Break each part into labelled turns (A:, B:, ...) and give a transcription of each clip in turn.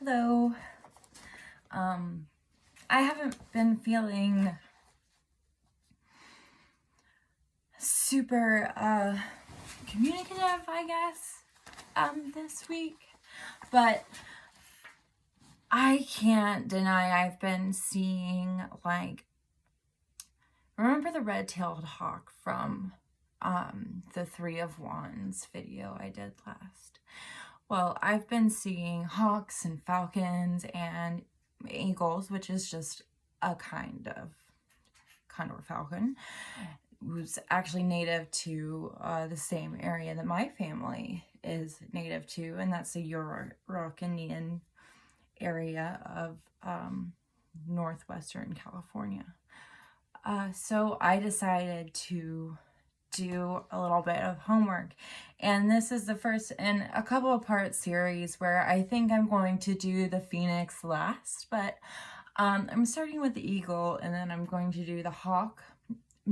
A: Hello. I haven't been feeling super communicative, I guess, this week, but I can't deny I've been seeing, remember the red-tailed hawk from the Three of Wands video I did last? Well, I've been seeing hawks and falcons and eagles, which is just a kind of a falcon, who's actually native to the same area that my family is native to, and that's the Yurok Indian area of northwestern California. So I decided to do a little bit of homework, and this is the first in a couple of part series where I think I'm going to do the phoenix last, but I'm starting with the eagle, and then I'm going to do the hawk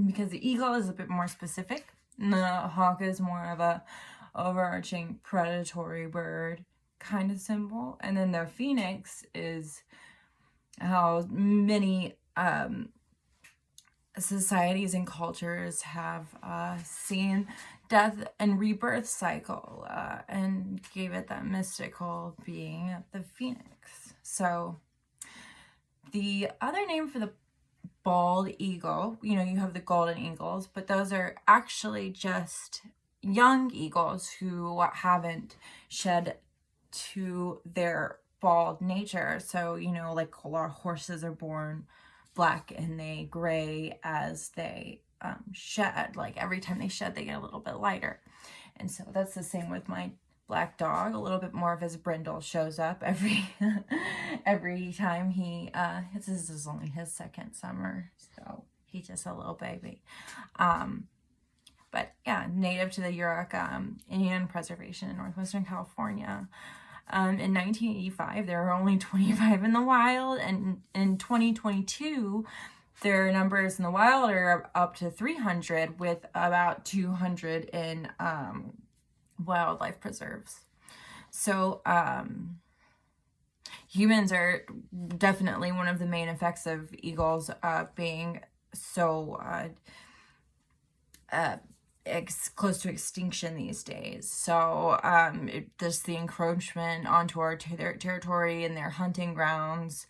A: because the eagle is a bit more specific and the hawk is more of a overarching predatory bird kind of symbol, and then the phoenix is how many societies and cultures have seen death and rebirth cycle and gave it that mystical being of the phoenix. So the other name for the bald eagle, you have the golden eagles, but those are actually just young eagles who haven't shed to their bald nature. So, like a lot of horses are born black and they gray as they shed. Like every time they shed, they get a little bit lighter. And so that's the same with my black dog. A little bit more of his brindle shows up every time he this is only his second summer, so he's just a little baby. But yeah, native to the Yurok Indian Preservation in northwestern California. In 1985, there were only 25 in the wild, and in 2022, their numbers in the wild are up to 300, with about 200 in wildlife preserves. So humans are definitely one of the main effects of eagles being so close to extinction these days. So just the encroachment onto their territory and their hunting grounds.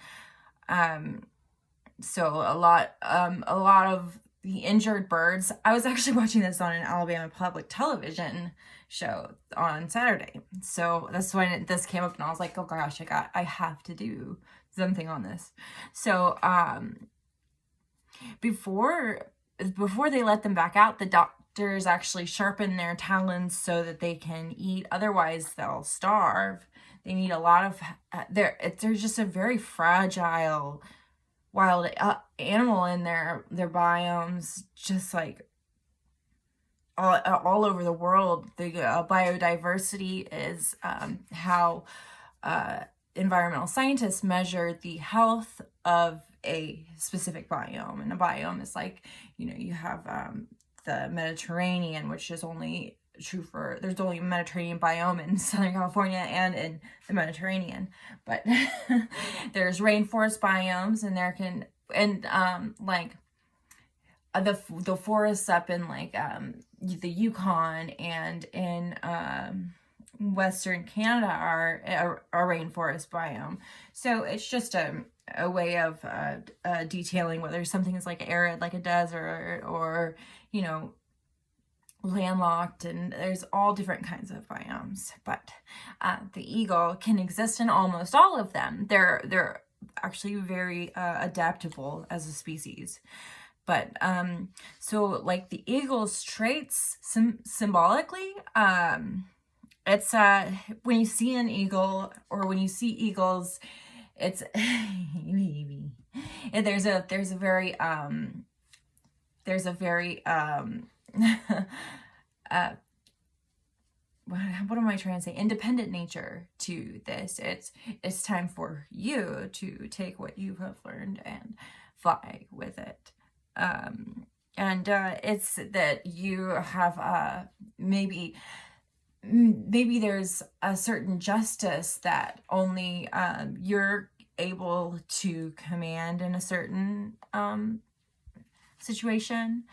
A: So a lot of the injured birds. I was actually watching this on an Alabama public television show on Saturday. So that's when this came up, and I was like, oh gosh, I have to do something on this. So before they let them back out, the doctors actually sharpen their talons so that they can eat. Otherwise, they'll starve. They need a lot of. They're just a very fragile wild animal in their biomes, just like all over the world. The biodiversity is how environmental scientists measure the health of a specific biome. And a biome is like, you have the Mediterranean, which is only true for, there's only a Mediterranean biome in Southern California and in the Mediterranean, but there's rainforest biomes, and the forests up in the Yukon and in Western Canada are a rainforest biome. So it's just a way of detailing whether something is like arid, like a desert, or landlocked, and there's all different kinds of biomes. But the eagle can exist in almost all of them. They're actually very adaptable as a species. But so like the eagle's traits symbolically, it's when you see an eagle, or when you see eagles, it's there's a very what am I trying to say? Independent nature to this. It's time for you to take what you have learned and fly with it. And it's that you have maybe maybe there's a certain justice that only you're able to command in a certain situation.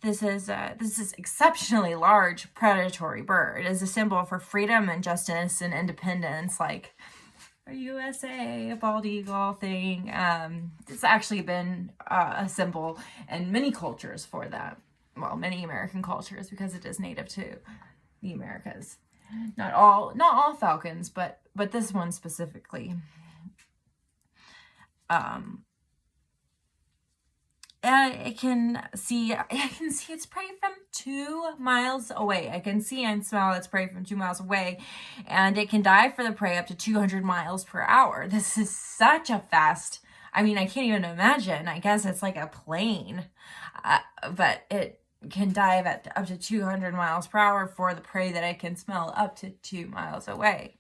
A: This is exceptionally large predatory bird. It is a symbol for freedom and justice and independence, like a USA bald eagle thing. It's actually been a symbol in many cultures for that. Well, many American cultures, because it is native to the Americas. Not all falcons, but this one specifically. I can see its prey from 2 miles away. I can see and smell its prey from 2 miles away, and it can dive for the prey up to 200 miles per hour. This is such a fast, I mean, I can't even imagine. I guess it's like a plane, but it can dive at up to 200 miles per hour for the prey that I can smell up to 2 miles away.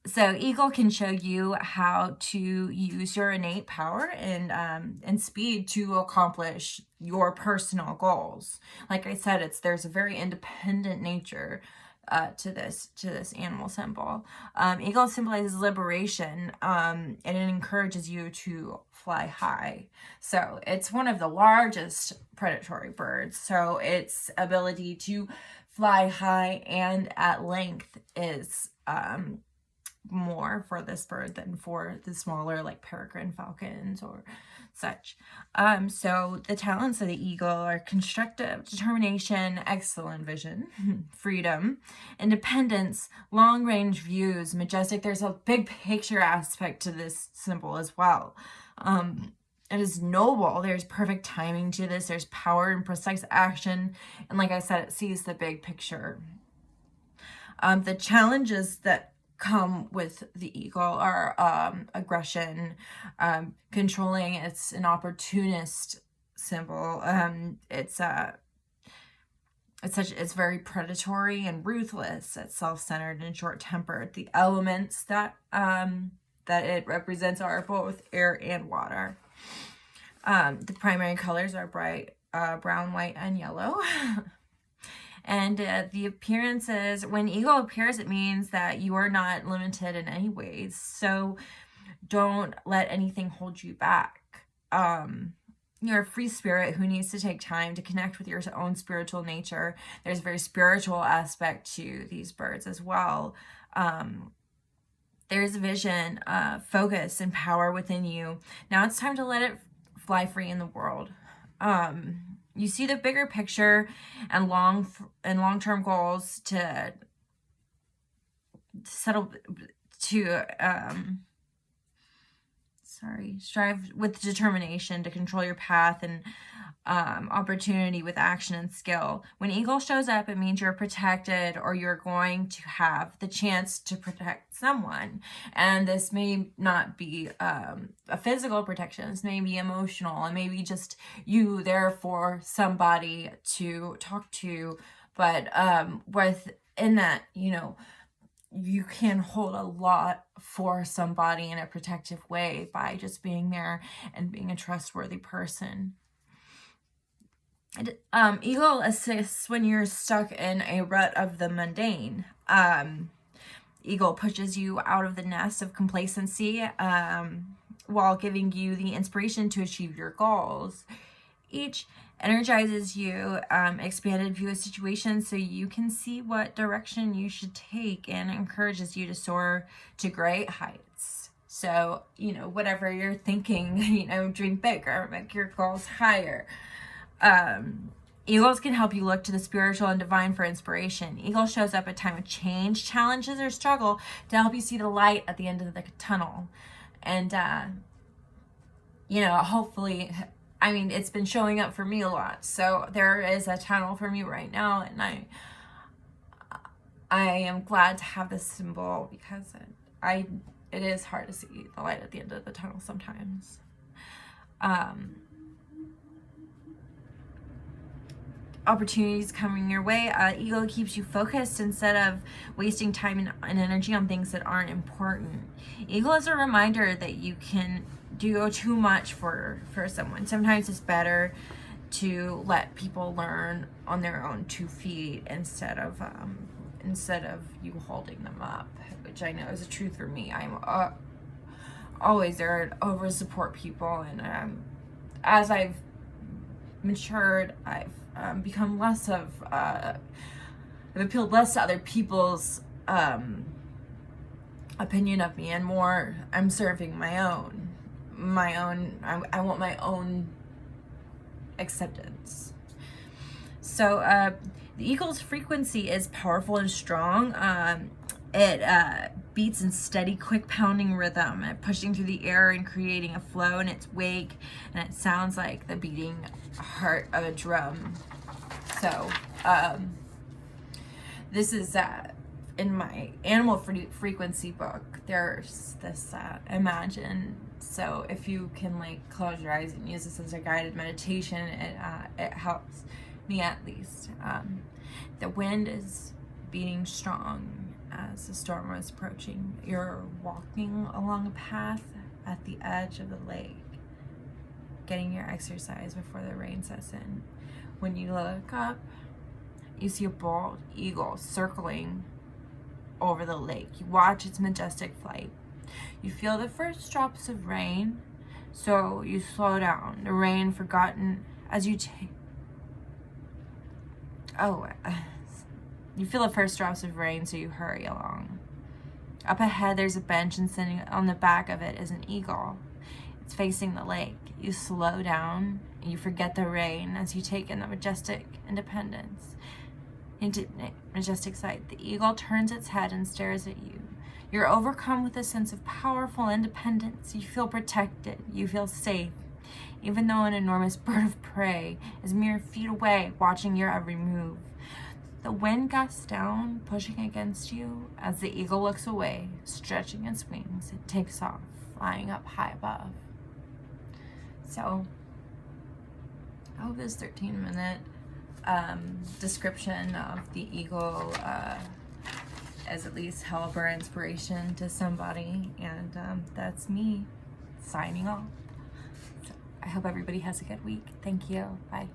A: So eagle can show you how to use your innate power and speed to accomplish your personal goals. Like I said, there's a very independent nature to this animal symbol. Eagle symbolizes liberation, and it encourages you to fly high. So it's one of the largest predatory birds. So its ability to fly high and at length is more for this bird than for the smaller like peregrine falcons or such. So the talents of the eagle are constructive, determination, excellent vision, freedom, independence, long range views, majestic. There's a big picture aspect to this symbol as well. It is noble. There's perfect timing to this. There's power and precise action. And like I said, it sees the big picture. The challenges that come with the eagle are aggression, controlling. It's an opportunist symbol. It's very predatory and ruthless. It's self-centered and short-tempered. The elements that it represents are both air and water. The primary colors are bright brown, white, and yellow. And the appearances, when eagle appears, it means that you are not limited in any ways. So don't let anything hold you back. You're a free spirit who needs to take time to connect with your own spiritual nature. There's a very spiritual aspect to these birds as well. There's vision, focus, and power within you. Now it's time to let it fly free in the world. You see the bigger picture and long-term goals to settle to strive with determination to control your path and opportunity with action and skill. When eagle shows up, it means you're protected or you're going to have the chance to protect someone. And this may not be a physical protection. This may be emotional, and maybe just you there for somebody to talk to. But within that, you can hold a lot for somebody in a protective way by just being there and being a trustworthy person. Eagle assists when you're stuck in a rut of the mundane. Eagle pushes you out of the nest of complacency while giving you the inspiration to achieve your goals. Each energizes you, expanded view of situations so you can see what direction you should take, and encourages you to soar to great heights. So, whatever you're thinking, dream bigger, make your goals higher. Eagles can help you look to the spiritual and divine for inspiration. Eagle shows up at time of change, challenges, or struggle to help you see the light at the end of the tunnel. And, hopefully, it's been showing up for me a lot. So there is a tunnel for me right now, and I am glad to have this symbol because it is hard to see the light at the end of the tunnel sometimes. Opportunities coming your way. Eagle keeps you focused instead of wasting time and energy on things that aren't important. Eagle is a reminder that you can do too much for someone. Sometimes it's better to let people learn on their own 2 feet instead of you holding them up, which I know is a truth for me. I'm always there to over support people, and as I've matured, I've become less of I've appealed less to other people's opinion of me, and more I'm serving my own. I want my own acceptance. So the eagle's frequency is powerful and strong. It beats in steady, quick pounding rhythm, pushing through the air and creating a flow in its wake, and it sounds like the beating heart of a drum. So this is in my animal frequency book. There's this imagine. So if you can like close your eyes and use this as a guided meditation, it helps me at least. The wind is beating strong as the storm was approaching. You're walking along a path at the edge of the lake, getting your exercise before the rain sets in. When you look up, you see a bald eagle circling over the lake. You watch its majestic flight. You feel the first drops of rain, so you slow down. The rain forgotten as you you feel the first drops of rain, so you hurry along. Up ahead, there's a bench, and sitting on the back of it is an eagle. It's facing the lake. You slow down, and you forget the rain as you take in the majestic majestic sight. The eagle turns its head and stares at you. You're overcome with a sense of powerful independence. You feel protected. You feel safe, even though an enormous bird of prey is mere feet away, watching your every move. The wind gusts down, pushing against you. As the eagle looks away, stretching its wings, it takes off, flying up high above. So, I hope this 13-minute description of the eagle as at least help or inspiration to somebody. And that's me signing off. So I hope everybody has a good week. Thank you. Bye.